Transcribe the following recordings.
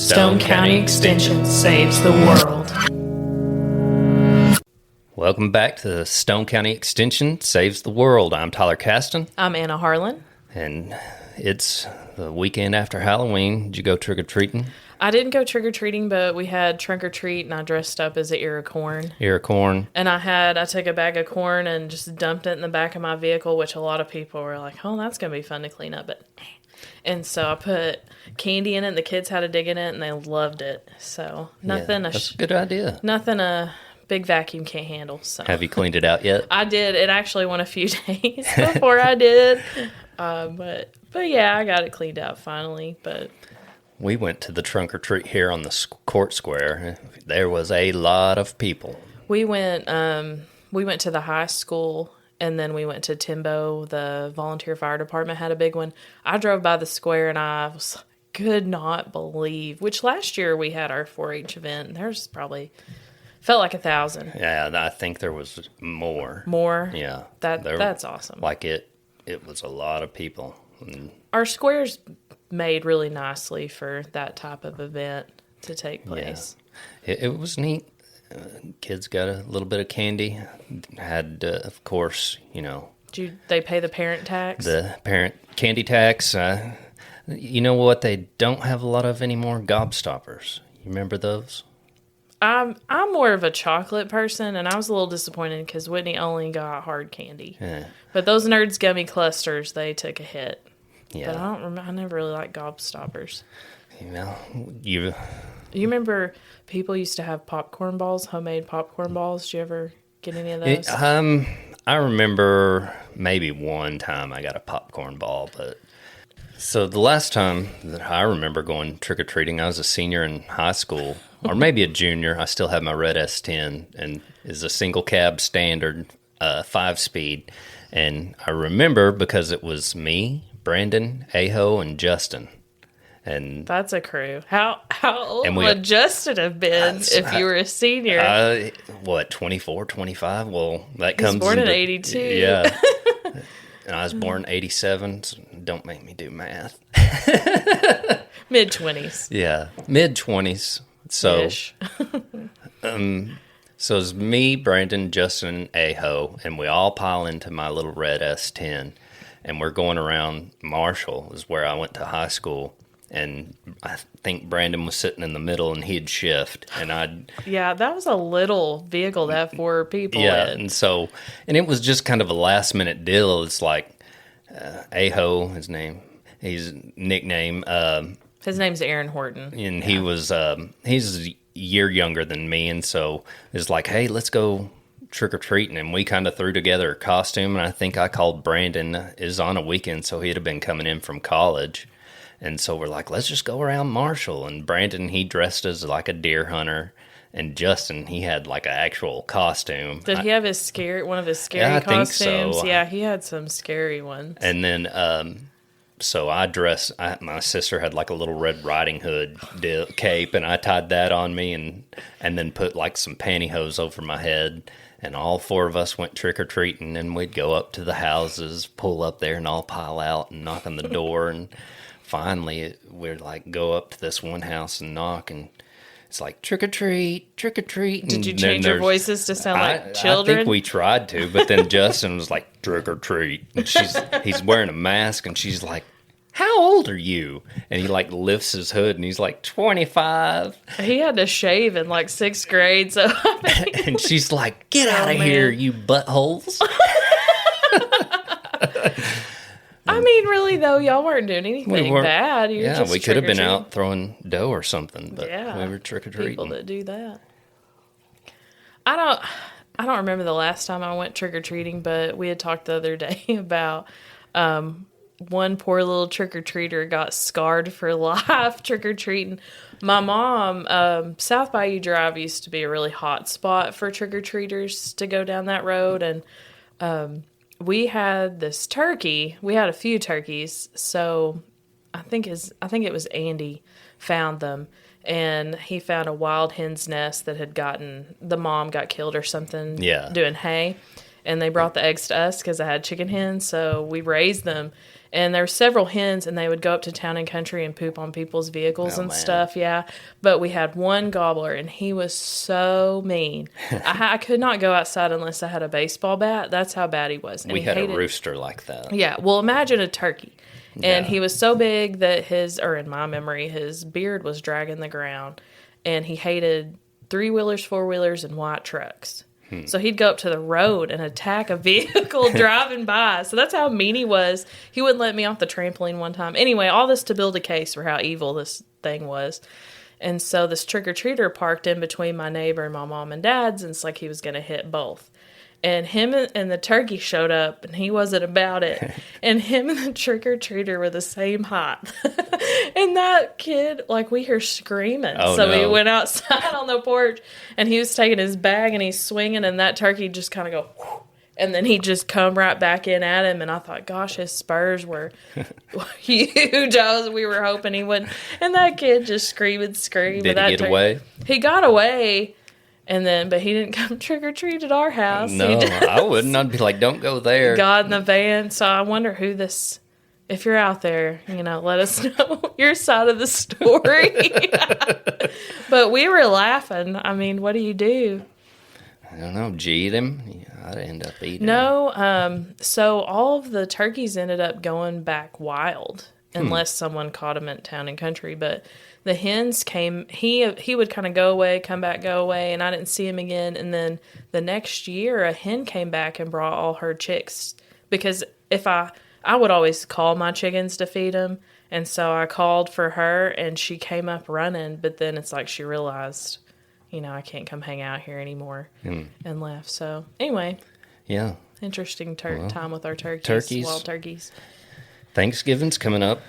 Stone County Extension saves the world. Welcome back to the Stone County Extension Saves the World. I'm Tyler Caston. I'm Anna Harlan. And it's the weekend after Halloween. Did you go trick-or-treating? I didn't go trick-or-treating, but we had trunk-or-treat, and I dressed up as an ear of corn. Ear of corn. And I took a bag of corn and just dumped it in the back of my vehicle, which a lot of people were like, oh, that's going to be fun to clean up. And so I put candy in it, and the kids had to dig in it, and they loved it. So nothing. Yeah, that's a good idea. Nothing a big vacuum can't handle. So have you cleaned it out yet? I did. It actually went a few days before I did. But yeah, I got it cleaned out finally. But we went to the trunk or treat here on the court square. There was a lot of people. We went to the high school. And then we went to Timbo. The volunteer fire department had a big one. I drove by the square and I could not believe, which last year we had our 4-H event. There's probably, felt like 1,000. Yeah, I think there was more. More? Yeah. That's awesome. Like it was a lot of people. And our square's made really nicely for that type of event to take place. Yeah. It was neat. Kids got a little bit of candy. Had, of course, Did they pay the parent tax? The parent candy tax. You know what they don't have a lot of anymore? Gobstoppers. You remember those? I'm more of a chocolate person, and I was a little disappointed because Whitney only got hard candy. Yeah. But those Nerds gummy clusters, they took a hit. Yeah. But I never really liked Gobstoppers. You remember people used to have popcorn balls, homemade popcorn balls? Did you ever get any of those? I remember maybe one time I got a popcorn ball, but so the last time that I remember going trick-or-treating, I was a senior in high school, or maybe a junior. I still have my red S10 and is a single cab standard 5-speed. And I remember because it was me, Brandon, Aho, and Justin. And that's a crew. How old would Justin have been if you were a senior? 24, 25? Well, that He's comes born in 82. Yeah. And I was born in 87, so don't make me do math. Mid-20s. Yeah, mid-20s. So, so it's me, Brandon, Justin, and Aho, and we all pile into my little red S10, and we're going around Marshall, is where I went to high school. And I think Brandon was sitting in the middle, and he'd shift, and yeah, that was a little vehicle to have 4 people in. And it was just kind of a last minute deal. It's like Aho, his nickname. His name's Aaron Horton, and he's a year younger than me, and so it's like, hey, let's go trick or treating, and we kind of threw together a costume. And I think I called Brandon. Is on a weekend, so he'd have been coming in from college. And so we're like, let's just go around Marshall. And Brandon, he dressed as like a deer hunter. And Justin, he had like an actual costume. Did he have one of his scary costumes? Think so. Yeah, he had some scary ones. And then, so I dressed, my sister had like a little Red Riding Hood cape, and I tied that on me and then put like some pantyhose over my head. And all 4 of us went trick-or-treating, and we'd go up to the houses, pull up there, and all pile out and knock on the door. And finally, we'd like go up to this one house and knock, and it's like, trick or treat, trick or treat. Did you change your voices to sound like children? I think we tried to, but then Justin was like, trick or treat. And he's wearing a mask, and she's like, how old are you? And he like lifts his hood, and he's like 25. He had to shave in like 6th grade, so and she's like, get out of here, you buttholes. I mean, really, though, y'all weren't doing anything bad. We could have been out throwing dough or something, but we were trick-or-treating. People that do that. I don't remember the last time I went trick-or-treating, but we had talked the other day about one poor little trick-or-treater got scarred for life trick-or-treating. My mom, South Bayou Drive used to be a really hot spot for trick-or-treaters to go down that road, and we had this turkey. We had a few turkeys, so I think it was Andy found them, and he found a wild hen's nest that had the mom got killed or something doing hay, and they brought the eggs to us because I had chicken hens, so we raised them, And there were several hens, and they would go up to Town and Country and poop on people's vehicles and man. stuff. Yeah, but we had one gobbler, and he was so mean. I could not go outside unless I had a baseball bat. That's how bad he was. And We he had a hated, rooster like that. Yeah, well, imagine a turkey. And Yeah. he was so big that in my memory, his beard was dragging the ground. And he hated 3-wheelers, 4-wheelers, and white trucks. So he'd go up to the road and attack a vehicle driving by. So that's how mean he was. He wouldn't let me off the trampoline one time. Anyway, all this to build a case for how evil this thing was. And so this trick-or-treater parked in between my neighbor and my mom and dad's, and it's like he was going to hit both. And him and the turkey showed up, and he wasn't about it. And him and the trick-or-treater were the same height. And that kid, like, we hear screaming. Oh, so no. we went outside on the porch, and he was taking his bag, and he's swinging, and that turkey just kind of go, whoosh, and then he just come right back in at him. And I thought, gosh, his spurs were huge. We were hoping he wouldn't. And that kid just screamed. Did he get away? He got away. But he didn't come trick or treat at our house. No, I wouldn't. I'd be like, don't go there. Got in the van. So I wonder who this. If you're out there, let us know your side of the story. But we were laughing. I mean, what do you do? I don't know. Did you eat him? Yeah, I'd end up eating him. No. So all of the turkeys ended up going back wild, unless someone caught them at Town and Country. But the hens came, he would kind of go away, come back, go away, and I didn't see him again. And then the next year, a hen came back and brought all her chicks. Because I would always call my chickens to feed them. And so I called for her, and she came up running. But then it's like she realized, I can't come hang out here anymore, and left. So anyway, Yeah. interesting time with our Turkeys. wild turkeys. Thanksgiving's coming up.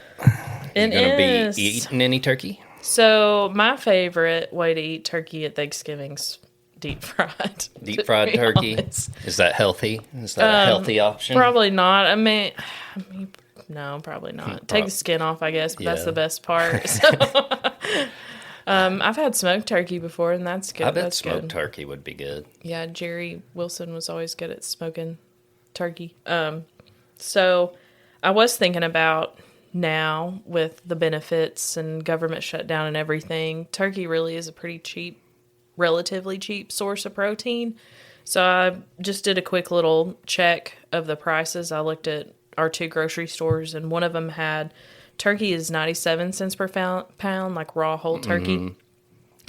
It You going to is. be eating any turkey? So my favorite way to eat turkey at Thanksgiving's deep fried. Deep to fried be turkey? honest. Is that healthy? Is that a healthy option? Probably not. I mean, no, probably not. Take the skin off, I guess, but that's Yeah. the best part. So, I've had smoked turkey before, and that's good. I bet That's smoked good. turkey would be good. Yeah, Jerry Wilson was always good at smoking turkey. So I was thinking about now with the benefits and government shutdown and everything, turkey really is a pretty cheap, relatively cheap source of protein. So I just did a quick little check of the prices. I looked at our 2 grocery stores, and one of them had turkey is 97 cents per pound, like raw whole turkey.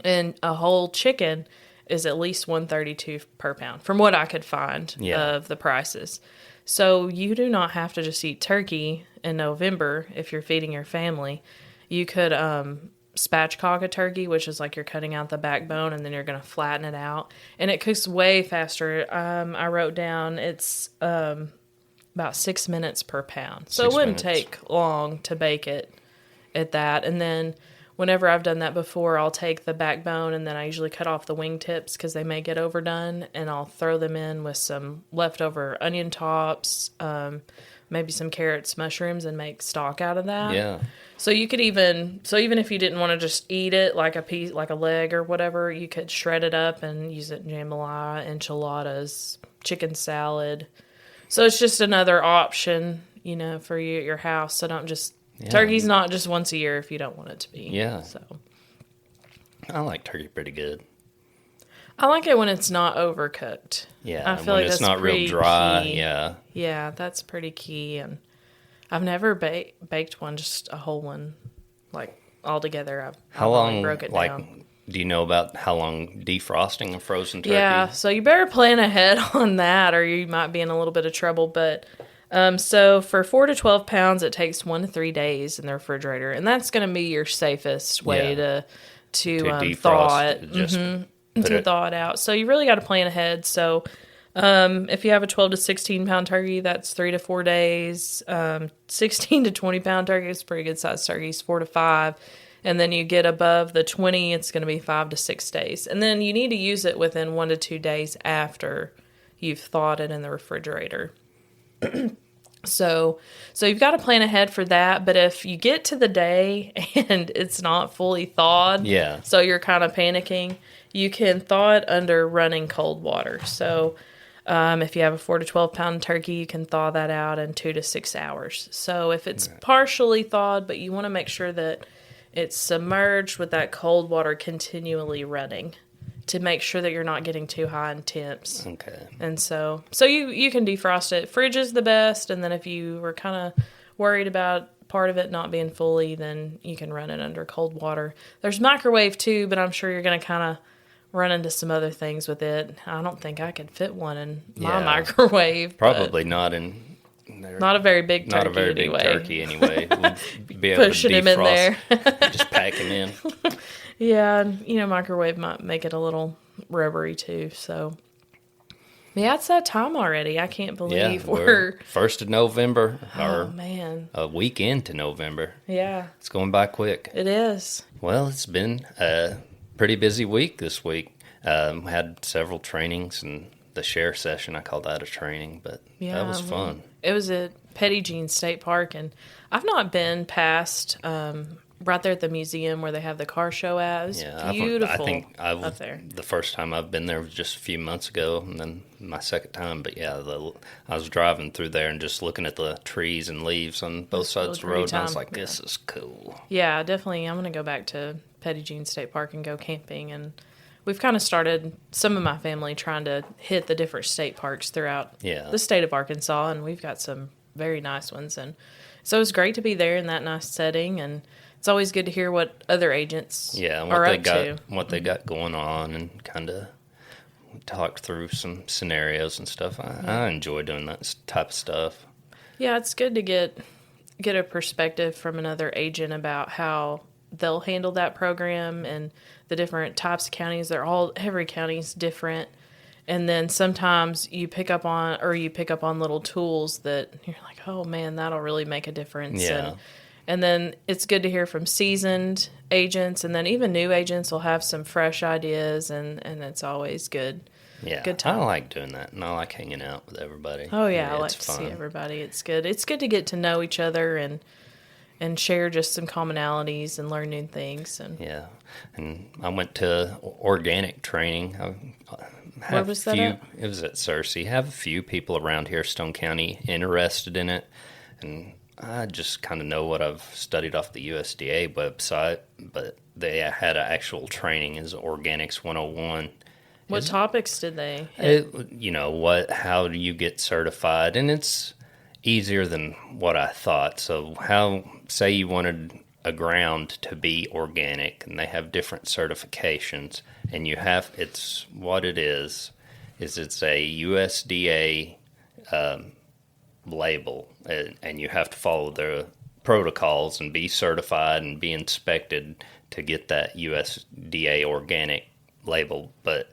And a whole chicken is at least $1.32 per pound, from what I could find of the prices. So you do not have to just eat turkey in November if you're feeding your family. You could spatchcock a turkey, which is like you're cutting out the backbone and then you're going to flatten it out. And it cooks way faster. I wrote down it's about 6 minutes per pound. So it wouldn't take long to bake it at that. And then whenever I've done that before, I'll take the backbone and then I usually cut off the wing tips because they may get overdone, and I'll throw them in with some leftover onion tops, maybe some carrots, mushrooms, and make stock out of that. Yeah. So you could even if you didn't want to just eat it like a piece, like a leg or whatever, you could shred it up and use it in jambalaya, enchiladas, chicken salad. So it's just another option, for you at your house. So don't just turkey's not just once a year if you don't want it to be. Yeah. So I like turkey pretty good. I like it when it's not overcooked. Yeah. I feel when like it's that's not real pretty dry. key. Yeah. Yeah, that's pretty key. And I've never baked one, just a whole one, like all together. I've How only long, broke it down. do you know about how long defrosting a frozen turkey? Yeah, so you better plan ahead on that, or you might be in a little bit of trouble. But so for 4 to 12 pounds, it takes 1 to 3 days in the refrigerator, and that's going to be your safest way to defrost thaw it. it, just To thaw it out. So you really got to plan ahead. So if you have a 12 to 16 pound turkey, that's 3 to 4 days. 16 to 20 pound turkey is pretty good sized turkeys, 4 to 5. And then you get above the 20, it's going to be 5 to 6 days. And then you need to use it within 1 to 2 days after you've thawed it in the refrigerator. So you've got to plan ahead for that. But if you get to the day and it's not fully thawed, so you're kind of panicking, you can thaw it under running cold water. So If you have a 4 to 12 pound turkey, you can thaw that out in 2 to 6 hours. So if it's partially thawed, but you want to make sure that it's submerged with that cold water continually running to make sure that you're not getting too high in temps. Okay. And so you can defrost it. Fridge is the best, and then if you were kind of worried about part of it not being fully, then you can run it under cold water. There's microwave too, but I'm sure you're going to kind of run into some other things with it. I don't think I could fit one in my microwave. Probably not in there. Not a very big turkey. Not a very anyway. big turkey anyway. We'd be able Pushing to him in there. just pack him in. Yeah, and, microwave might make it a little rubbery too. So, yeah, it's that time already. I can't believe we're 1st of November. Oh, man. A week into November. Yeah. It's going by quick. It is. Well, it's been a pretty busy week this week. Had several trainings, and the share session, I call that a training, but that was fun. It was at Petit Jean State Park, and I've not been past right there at the museum where they have the car show at. It was beautiful. I think up there. The first time I've been there was just a few months ago, and then my second time. But yeah, I was driving through there and just looking at the trees and leaves on both sides of the road, and I was like, "This is cool." Yeah, definitely. I'm gonna go back to Petit Jean State Park and go camping, and we've kind of started, some of my family, trying to hit the different state parks throughout the state of Arkansas, and we've got some very nice ones. And so it's great to be there in that nice setting, and it's always good to hear what other agents are up to. What they got going on, and kind of talk through some scenarios and stuff. I enjoy doing that type of stuff. Yeah, it's good to get a perspective from another agent about how they'll handle that program and the different types of counties. Every county's different. And then sometimes you pick up on little tools that you're like, oh man, that'll really make a difference. Yeah. And then it's good to hear from seasoned agents, and then even new agents will have some fresh ideas, and it's always good. Yeah, good time. I like doing that, and I like hanging out with everybody. Oh yeah, I like to see everybody. It's good. It's good to get to know each other and share just some commonalities and learn new things. And yeah, and I went to organic training. Where was that at? It was at Searcy. I have a few people around here, Stone County, interested in it, and I just kind of know what I've studied off the USDA website, but they had an actual training as Organics 101. What topics did they hit? How do you get certified? And it's easier than what I thought. So say you wanted a ground to be organic, and they have different certifications, and it's a USDA label, and you have to follow the protocols and be certified and be inspected to get that USDA organic label. But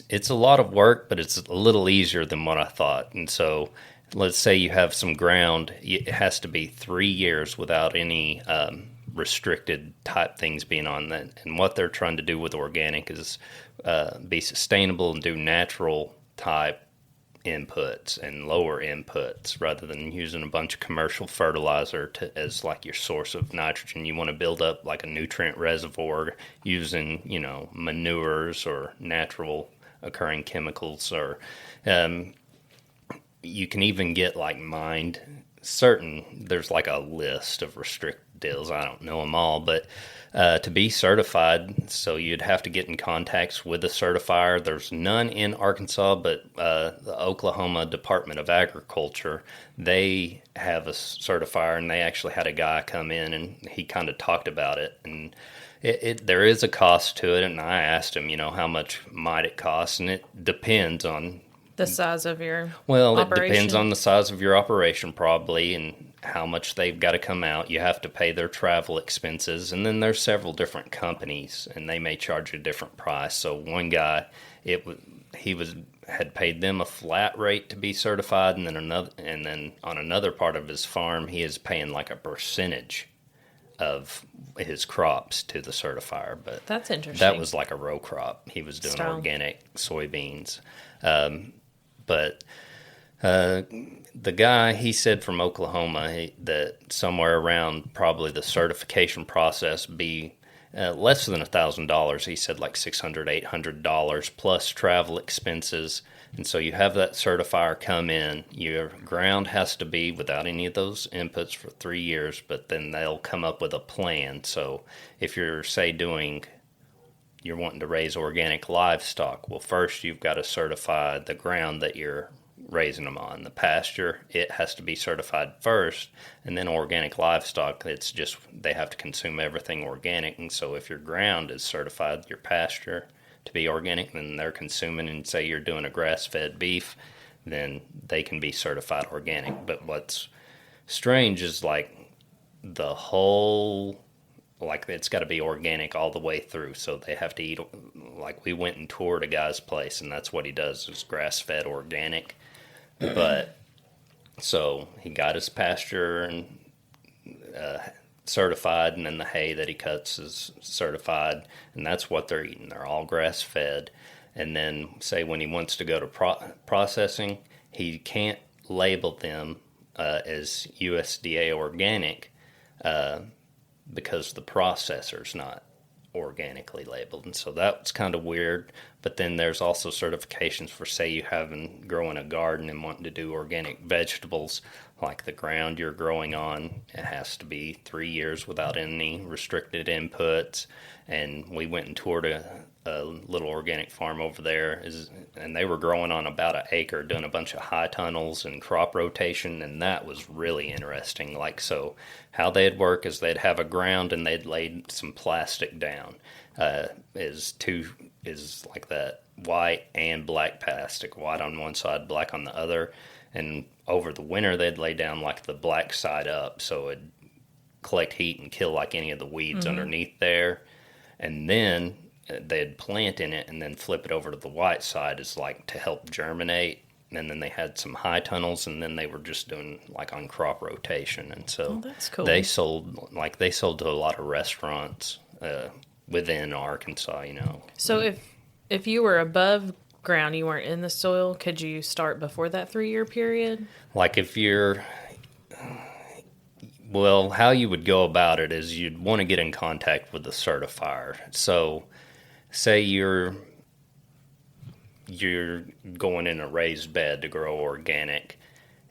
it's a lot of work, but it's a little easier than what I thought. And so let's say you have some ground, it has to be 3 years without any restricted type things being on that. And what they're trying to do with organic is be sustainable and do natural type inputs and lower inputs rather than using a bunch of commercial fertilizer as like your source of nitrogen. You want to build up like a nutrient reservoir using, manures or natural occurring chemicals, or you can even get like mined there's like a list of restricted deals. I don't know them all, but to be certified, so you'd have to get in contact with a certifier. There's none in Arkansas, but the Oklahoma Department of Agriculture, they have a certifier, and they actually had a guy come in, and he kind of talked about it. And there is a cost to it, and I asked him, how much might it cost, and it depends on the size of your operation. It depends on the size of your operation, probably, and how much they've got to come out. You have to pay their travel expenses, and then there's several different companies, and they may charge you a different price. So one guy, had paid them a flat rate to be certified, and then on another part of his farm, he is paying like a percentage of his crops to the certifier. But that's interesting. That was like a row crop. He was doing organic soybeans. But the guy, he said from Oklahoma that somewhere around probably the certification process be less than $1,000. He said like $600, $800 plus travel expenses And so you have that certifier come in. Your ground has to be without any of those inputs for 3 years, but then they'll come up with a plan. So if you're, say, you're wanting to raise organic livestock, well, first you've got to certify the ground that you're raising them on. The pasture, it has to be certified first, and then organic livestock, it's just they have to consume everything organic. And so if your ground is certified, your pasture, to be organic, then they're consuming, and say you're doing a grass-fed beef, then they can be certified organic. But what's strange is like the whole, like it's got to be organic all the way through. So they have to eat, like we went and toured a guy's place, and that's what he does, is grass-fed organic. But so he got his pasture and certified, and then the hay that he cuts is certified, and that's what they're eating. They're all grass fed. And then, say, when he wants to go to processing, he can't label them as USDA organic because the processor's not organically labeled. And so that's kind of weird. But then there's also certifications for, say, you haven't growing a garden and wanting to do organic vegetables, like the ground you're growing on, it has to be 3 years without any restricted inputs. And we went and toured a little organic farm over there, and they were growing on about an acre, doing a bunch of high tunnels and crop rotation, and that was really interesting. Like, so how they'd work is they'd have a ground and they'd lay some plastic down. Is like that white and black plastic, white on one side, black on the other. And over the winter, they'd lay down like the black side up, so it'd collect heat and kill like any of the weeds underneath there. And then they'd plant in it and then flip it over to the white side, is like to help germinate. And then they had some high tunnels, and then they were just doing like on crop rotation. And so that's cool. they sold to a lot of restaurants within Arkansas, So if you were above ground, you weren't in the soil, could you start before that 3-year period? Like if you're, well, how you would go about it is you'd want to get in contact with the certifier. So say you're going in a raised bed to grow organic,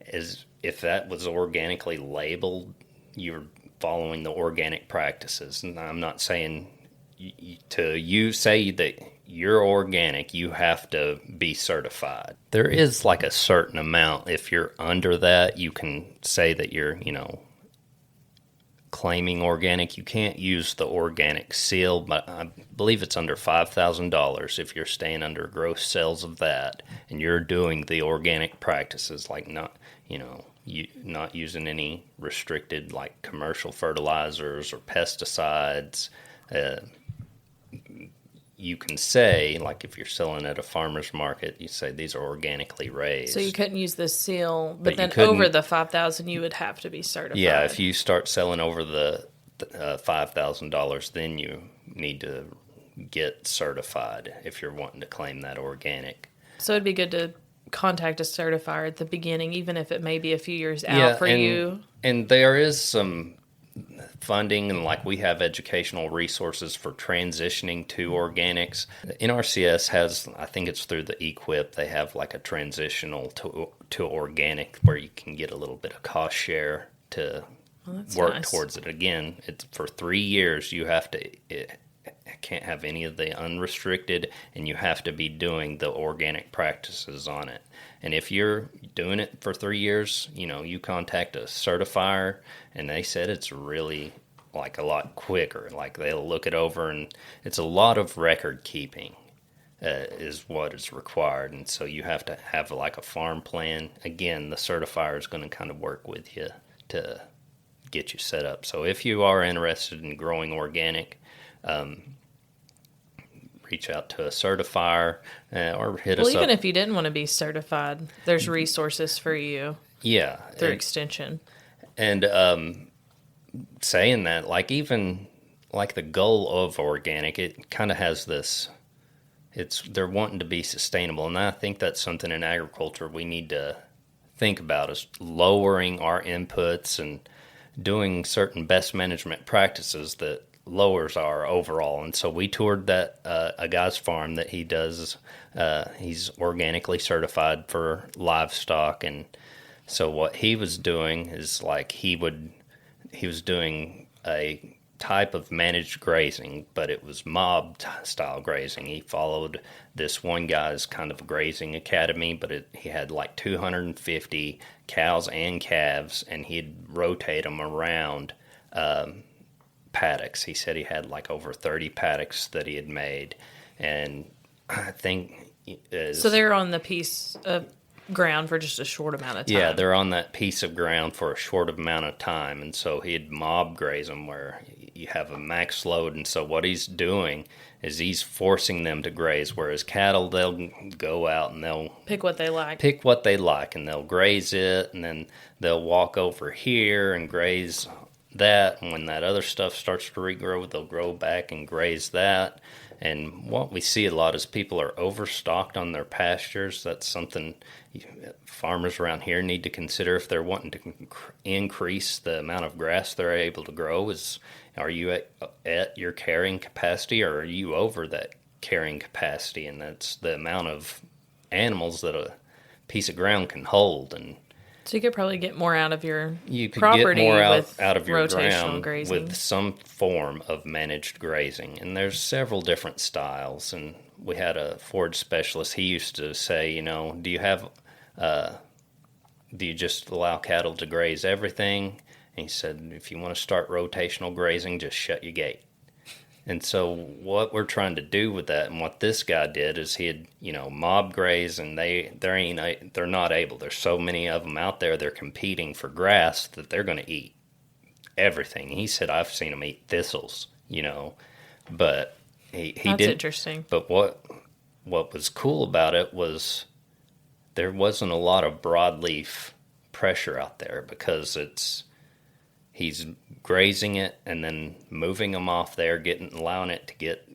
is if that was organically labeled, you're following the organic practices. And I'm not saying you say that you're organic, you have to be certified. There is like a certain amount. If you're under that, you can say that you're, claiming organic. You can't use the organic seal, but I believe it's under $5,000 if you're staying under gross sales of that and you're doing the organic practices, like not using any restricted like commercial fertilizers or pesticides. You can say, like if you're selling at a farmer's market, you say these are organically raised. So you couldn't use the seal, but then over the $5,000, you would have to be certified. Yeah, if you start selling over the $5,000, then you need to get certified if you're wanting to claim that organic. So it'd be good to contact a certifier at the beginning, even if it may be a few years out for you. And there is some funding, and like we have educational resources for transitioning to organics. NRCS has, I think it's through the EQIP, they have like a transitional to organic where you can get a little bit of cost share to work towards it. Again, it's for 3 years. You have to, it can't have any of the unrestricted, and you have to be doing the organic practices on it. And if you're doing it for 3 years, you contact a certifier, and they said it's really like a lot quicker. Like they'll look it over, and it's a lot of record keeping is what is required. And so you have to have like a farm plan. Again, the certifier is going to kind of work with you to get you set up. So if you are interested in growing organic, reach out to a certifier or hit us up. Well, even if you didn't want to be certified, there's resources for you. Yeah. Through extension. And saying that, like even like the goal of organic, it kind of has this, they're wanting to be sustainable. And I think that's something in agriculture we need to think about, is lowering our inputs and doing certain best management practices that lowers are overall. And so we toured that a guy's farm that he does. He's organically certified for livestock, and so what he was doing is like he was doing a type of managed grazing, but it was mob style grazing. He followed this one guy's kind of grazing academy, but he had like 250 cows and calves, and he'd rotate them around paddocks. He said he had like over 30 paddocks that he had made, and I think So they're on the piece of ground for just a short amount of time. yeah, they're on that piece of ground for a short amount of time, and so he'd mob graze them where you have a max load. And so what he's doing is he's forcing them to graze, whereas cattle, they'll go out and they'll Pick what they like. and they'll graze it, and then they'll walk over here and graze that, and when that other stuff starts to regrow, they'll grow back and graze that. And what we see a lot is people are overstocked on their pastures. That's something farmers around here need to consider if they're wanting to increase the amount of grass they're able to grow. Are you at your carrying capacity, or are you over that carrying capacity? And that's the amount of animals that a piece of ground can hold. And so you could probably get more out of your you could property get more with out of your rotational ground grazing. with some form of managed grazing. And there's several different styles. And we had a forage specialist. He used to say, do you just allow cattle to graze everything? And he said, if you want to start rotational grazing, just shut your gate. And so what we're trying to do with that, and what this guy did, is he'd mob graze, and they're not able. There's so many of them out there. They're competing for grass that they're going to eat everything. He said, I've seen them eat thistles, but he That's didn't. interesting. But what was cool about it was there wasn't a lot of broadleaf pressure out there, because he's grazing it and then moving them off there, allowing it to get,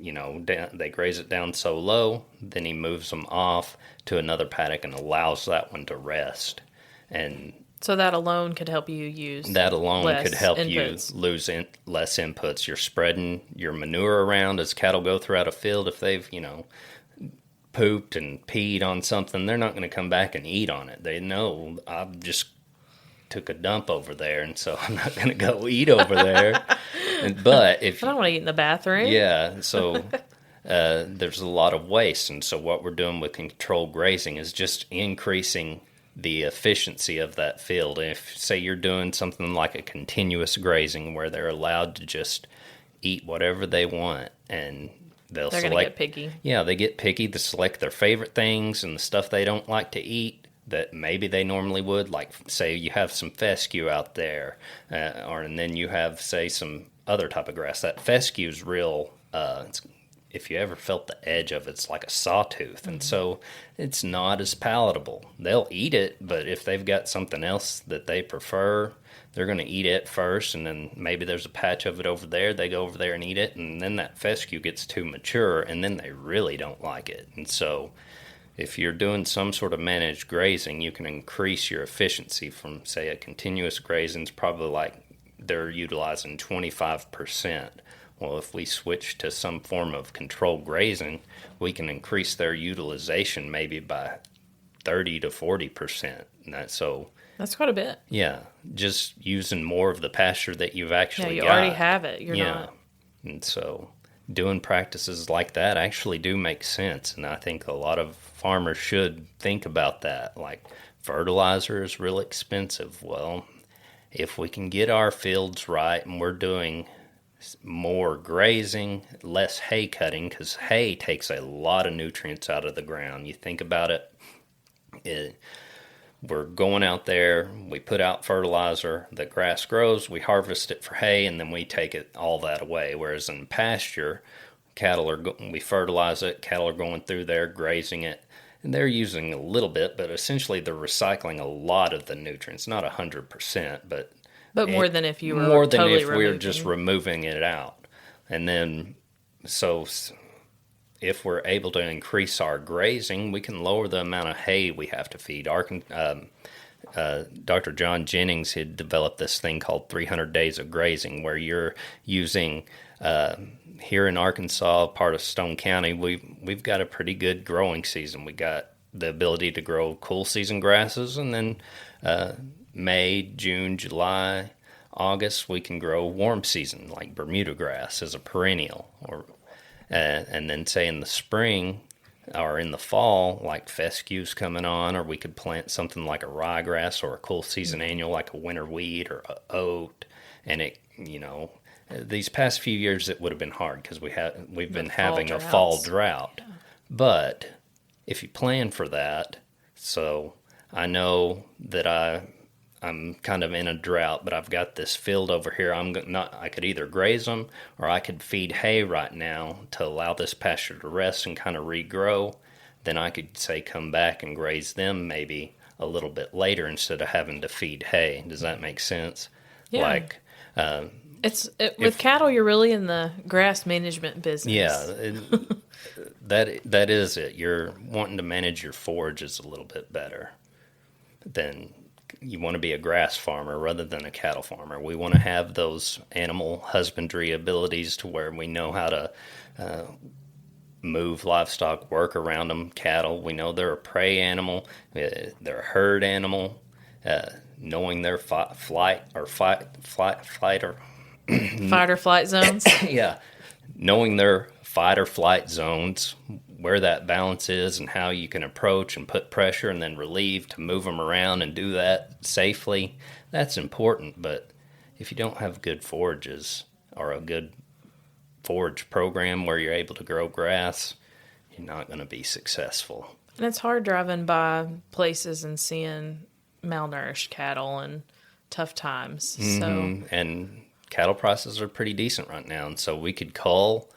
down. They graze it down so low, then he moves them off to another paddock and allows that one to rest. And so that alone could help you use that alone less could help inputs. you lose less inputs. You're spreading your manure around as cattle go throughout a field. If they've, pooped and peed on something, they're not going to come back and eat on it. They know, I've just took a dump over there, and so I'm not going to go eat over there. But if I don't want to eat in the bathroom. yeah, so there's a lot of waste, and so what we're doing with controlled grazing is just increasing the efficiency of that field. And if, say, you're doing something like a continuous grazing where they're allowed to just eat whatever they want, and they're going to get picky. Yeah, they get picky to select their favorite things and the stuff they don't like to eat that maybe they normally would. Like, say you have some fescue out there, and then you have, say, some other type of grass. That fescue is real, if you ever felt the edge of it, it's like a sawtooth. And so it's not as palatable. They'll eat it, but if they've got something else that they prefer, they're going to eat it first, and then maybe there's a patch of it over there. They go over there and eat it, and then that fescue gets too mature, and then they really don't like it. And so if you're doing some sort of managed grazing, you can increase your efficiency from, say, a continuous grazing is probably like they're utilizing 25%. Well, if we switch to some form of controlled grazing, we can increase their utilization maybe by 30 to 40%. And that's quite a bit. Yeah, just using more of the pasture that you've actually you got. already have it. You're not. And so doing practices like that actually do make sense, and I think a lot of farmers should think about that. Like, fertilizer is real expensive. Well, if we can get our fields right and we're doing more grazing, less hay cutting, because hay takes a lot of nutrients out of the ground. You think about it, we're going out there, we put out fertilizer, the grass grows, we harvest it for hay, and then we take all that away. Whereas in pasture, we fertilize it, cattle are going through there, grazing it, and they're using a little bit, but essentially they're recycling a lot of the nutrients, not 100%, but more than if you were more than totally if we're just removing it out. And then, so if we're able to increase our grazing, we can lower the amount of hay we have to feed. Dr. John Jennings had developed this thing called 300 Days of Grazing, where you're using here in Arkansas, part of Stone County, we've got a pretty good growing season. We got the ability to grow cool season grasses, and then May, June, July, August, we can grow warm season like Bermuda grass as a perennial, or and then say in the spring or in the fall, like fescue's coming on, or we could plant something like a ryegrass or a cool season annual like a winter wheat or a oat, and these past few years it would have been hard because we've been having a fall drought. Yeah. But if you plan for that, so I know that I'm kind of in a drought, but I've got this field over here. I could either graze them or I could feed hay right now to allow this pasture to rest and kind of regrow. Then I could say come back and graze them maybe a little bit later instead of having to feed hay. Does that make sense? Yeah. Like with cattle, you're really in the grass management business. Yeah, that is it. You're wanting to manage your forages a little bit better than you want to be a grass farmer rather than a cattle farmer. We want to have those animal husbandry abilities to where we know how to move livestock, work around them. Cattle, we know they're a prey animal, they're a herd animal. Knowing their fight or flight zones. Yeah, knowing their fight or flight zones, where that balance is, and how you can approach and put pressure and then relieve to move them around and do that safely. That's important. But if you don't have good forages or a good forage program where you're able to grow grass, you're not going to be successful. And it's hard driving by places and seeing malnourished cattle and tough times. Mm-hmm. So, and cattle prices are pretty decent right now, and so we could cull,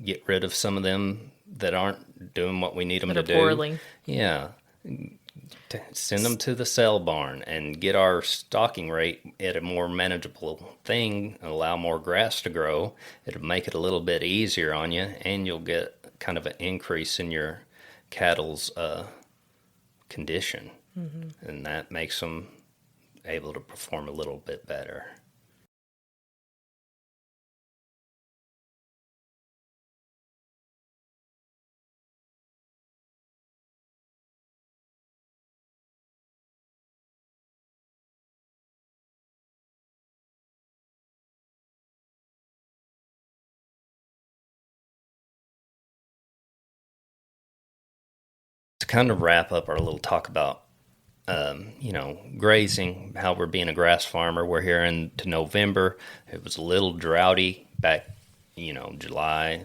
get rid of some of them that aren't doing what we need them to do. Poorly. Yeah, send them to the sale barn and get our stocking rate at a more manageable thing. Allow more grass to grow. It'll make it a little bit easier on you, and you'll get kind of an increase in your cattle's condition. Mm-hmm. And that makes them able to perform a little bit better. To kind of wrap up our little talk about grazing, how we're being a grass farmer. We're here into November. It was a little droughty back, July,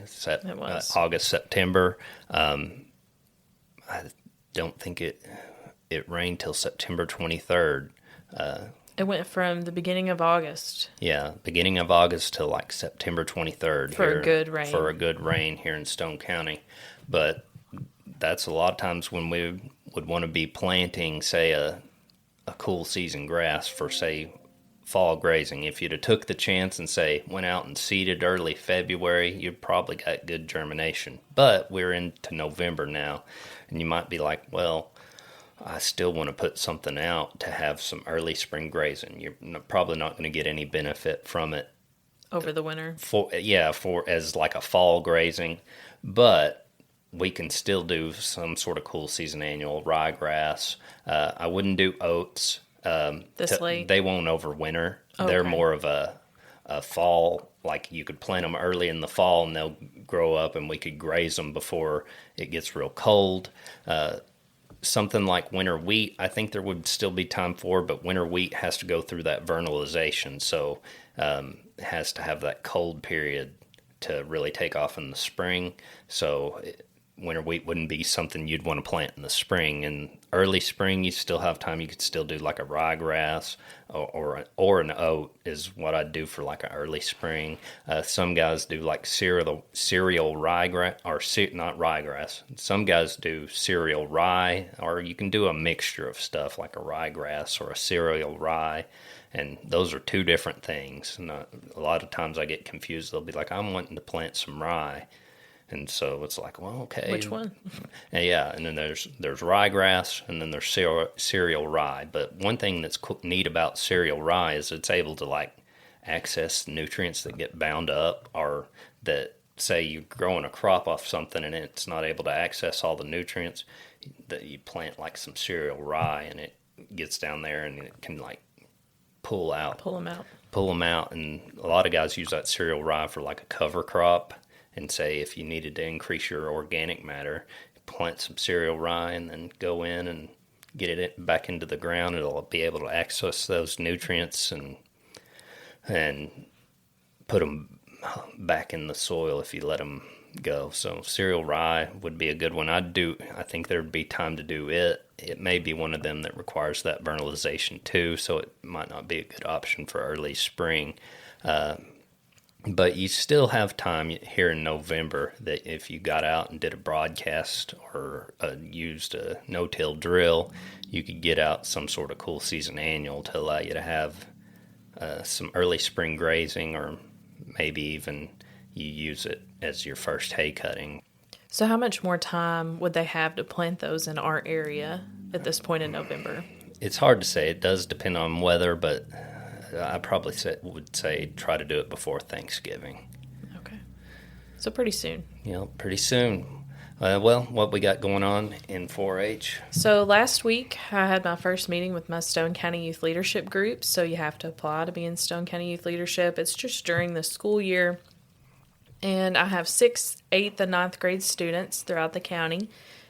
August, September. I don't think it rained till September 23rd. It went from the beginning of August. Yeah, beginning of August till like September 23rd. For a good rain. For a good rain here in Stone County. But that's a lot of times when we would want to be planting, say, a cool season grass for, say, fall grazing. If you'd have took the chance and, say, went out and seeded early February, you'd probably got good germination. But we're into November now, and you might be like, well, I still want to put something out to have some early spring grazing. You're probably not going to get any benefit from it over the winter. For as like a fall grazing, but we can still do some sort of cool season annual ryegrass. I wouldn't do oats. Late? They won't overwinter. Okay. They're more of a fall, like you could plant them early in the fall and they'll grow up and we could graze them before it gets real cold. Something like winter wheat, I think there would still be time for, but winter wheat has to go through that vernalization. So it has to have that cold period to really take off in the spring. So winter wheat wouldn't be something you'd want to plant in the spring. In early spring, you still have time. You could still do like a ryegrass or an oat is what I'd do for like an early spring. Some guys do like cereal ryegrass, or not ryegrass. Some guys do cereal rye, or you can do a mixture of stuff like a ryegrass or a cereal rye. And those are two different things. And a lot of times I get confused. They'll be like, I'm wanting to plant some rye. And so it's like, well, okay. Which one? And yeah, and then there's ryegrass, and then there's cereal rye. But one thing that's neat about cereal rye is it's able to like access nutrients that get bound up, or that say you're growing a crop off something and it's not able to access all the nutrients. That you plant like some cereal rye, and it gets down there and it can like pull them out. And a lot of guys use that cereal rye for like a cover crop, and say if you needed to increase your organic matter, plant some cereal rye and then go in and get it back into the ground. It'll be able to access those nutrients and put them back in the soil if you let them go. So cereal rye would be a good one. I think there'd be time to do it. It may be one of them that requires that vernalization too, so it might not be a good option for early spring. But you still have time here in November that if you got out and did a broadcast or used a no-till drill, you could get out some sort of cool season annual to allow you to have some early spring grazing, or maybe even you use it as your first hay cutting. So how much more time would they have to plant those in our area at this point in November? It's hard to say. It does depend on weather, but I probably would say try to do it before Thanksgiving. Okay. So pretty soon. Yeah, pretty soon. Well, what we got going on in 4-H? So last week I had my first meeting with my Stone County Youth Leadership group. So you have to apply to be in Stone County Youth Leadership. It's just during the school year. And I have 6th, 8th, and 9th grade students throughout the county.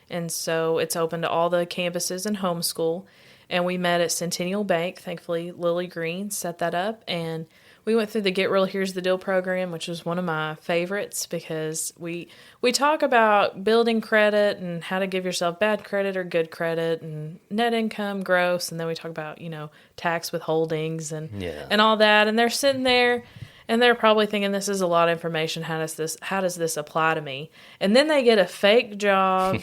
And so it's open to all the campuses and homeschool. And we met at Centennial Bank. Thankfully, Lily Green set that up. And we went through the Get Real, Here's the Deal program, which was one of my favorites because we talk about building credit and how to give yourself bad credit or good credit and net income, gross. And then we talk about, tax withholdings and all that. And they're sitting there. And they're probably thinking, this is a lot of information. How does this apply to me? And then they get a fake job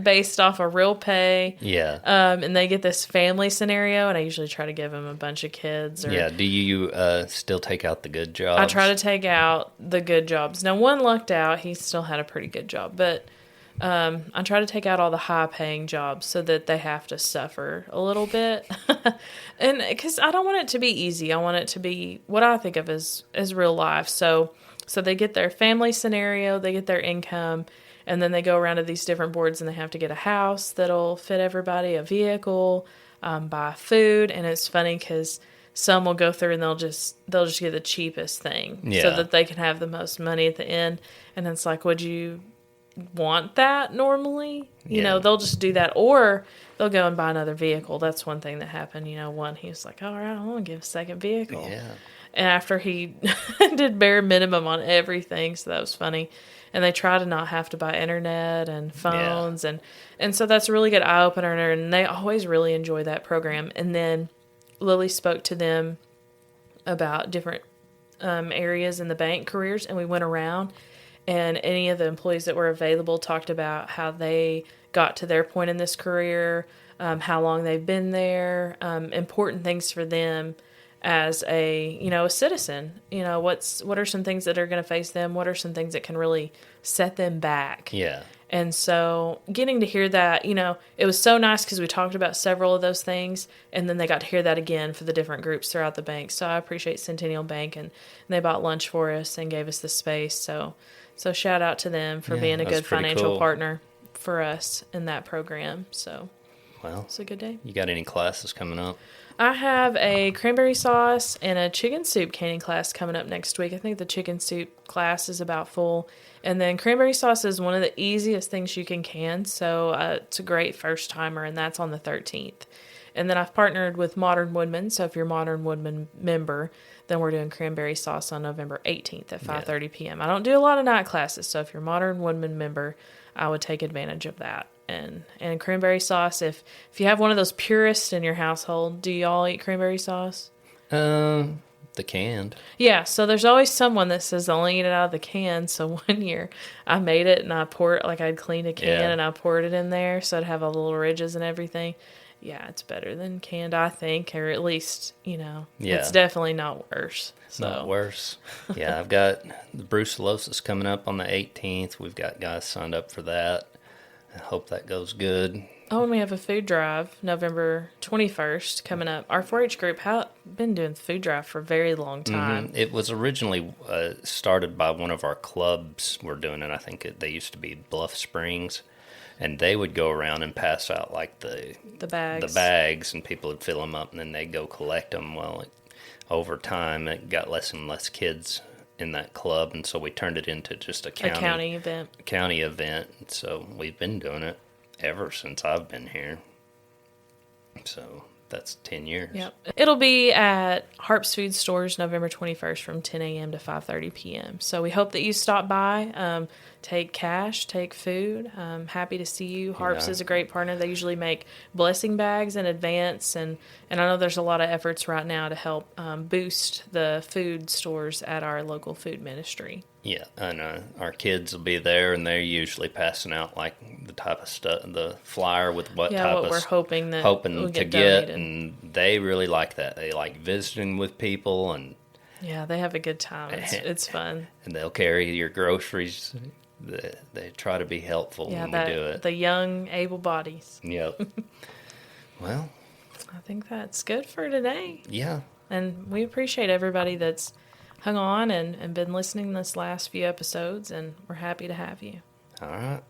based off of real pay. Yeah. And they get this family scenario, and I usually try to give them a bunch of kids. Yeah. Do you still take out the good jobs? I try to take out the good jobs. Now, one lucked out. He still had a pretty good job, but I try to take out all the high-paying jobs so that they have to suffer a little bit. And because I don't want it to be easy. I want it to be what I think of as real life. So they get their family scenario, they get their income, and then they go around to these different boards and they have to get a house that'll fit everybody, a vehicle, buy food. And it's funny because some will go through and they'll just get the cheapest thing so that they can have the most money at the end. And it's like, would you want that normally? They'll just do that, or they'll go and buy another vehicle. That's one thing that happened. One, he was like, all right, I want to give a second vehicle. Yeah. And after he did bare minimum on everything, so that was funny. And they try to not have to buy internet and phones. Yeah. And so that's a really good eye-opener, and they always really enjoy that program. And then Lily spoke to them about different areas in the bank careers, and we went around, and any of the employees that were available talked about how they got to their point in this career, how long they've been there, important things for them as a citizen. What are some things that are going to face them? What are some things that can really set them back? Yeah. And so getting to hear that, it was so nice because we talked about several of those things, and then they got to hear that again for the different groups throughout the bank. So I appreciate Centennial Bank, and they bought lunch for us and gave us the space. So shout out to them for being a good financial partner for us in that program. So, well, it's a good day. You got any classes coming up? I have a cranberry sauce and a chicken soup canning class coming up next week. I think the chicken soup class is about full. And then cranberry sauce is one of the easiest things you can can. So it's a great first timer, and that's on the 13th. And then I've partnered with Modern Woodman. So if you're a Modern Woodman member, then we're doing cranberry sauce on November 18th at 5:30 p.m. I don't do a lot of night classes. So if you're a Modern Woodman member, I would take advantage of that. And cranberry sauce, if you have one of those purists in your household, do y'all eat cranberry sauce? The canned. Yeah, so there's always someone that says they only eat it out of the can. So one year I made it and I poured, I'd cleaned a can and I poured it in there so it'd have all the little ridges and everything. Yeah, it's better than canned, I think, or at least, Yeah. it's definitely not worse. So. Not worse. Yeah, I've got the brucellosis coming up on the 18th. We've got guys signed up for that. I hope that goes good. Oh, and we have a food drive November 21st coming up. Our 4-H group has been doing food drive for a very long time. It was originally started by one of our clubs. We're doing it. I think they used to be Bluff Springs. And they would go around and pass out like the bags, and people would fill them up, and then they'd go collect them. Well, over time, it got less and less kids in that club, and so we turned it into just a county event. County event. So we've been doing it ever since I've been here. So that's 10 years. Yep. It'll be at Harp's Food Stores November 21st from 10 a.m. to 5:30 p.m. So we hope that you stop by. Take cash, take food. Happy to see you. Harp's is a great partner. They usually make blessing bags in advance, and I know there's a lot of efforts right now to help boost the food stores at our local food ministry. Yeah, and our kids will be there, and they're usually passing out like the type of stuff, the flyer with what we're hoping we'll to get, and they really like that. They like visiting with people, and yeah, they have a good time. It's fun, and they'll carry your groceries. They try to be helpful when we do it. The young, able bodies. Yep. Well, I think that's good for today. Yeah. And we appreciate everybody that's hung on and been listening this last few episodes, and we're happy to have you. All right.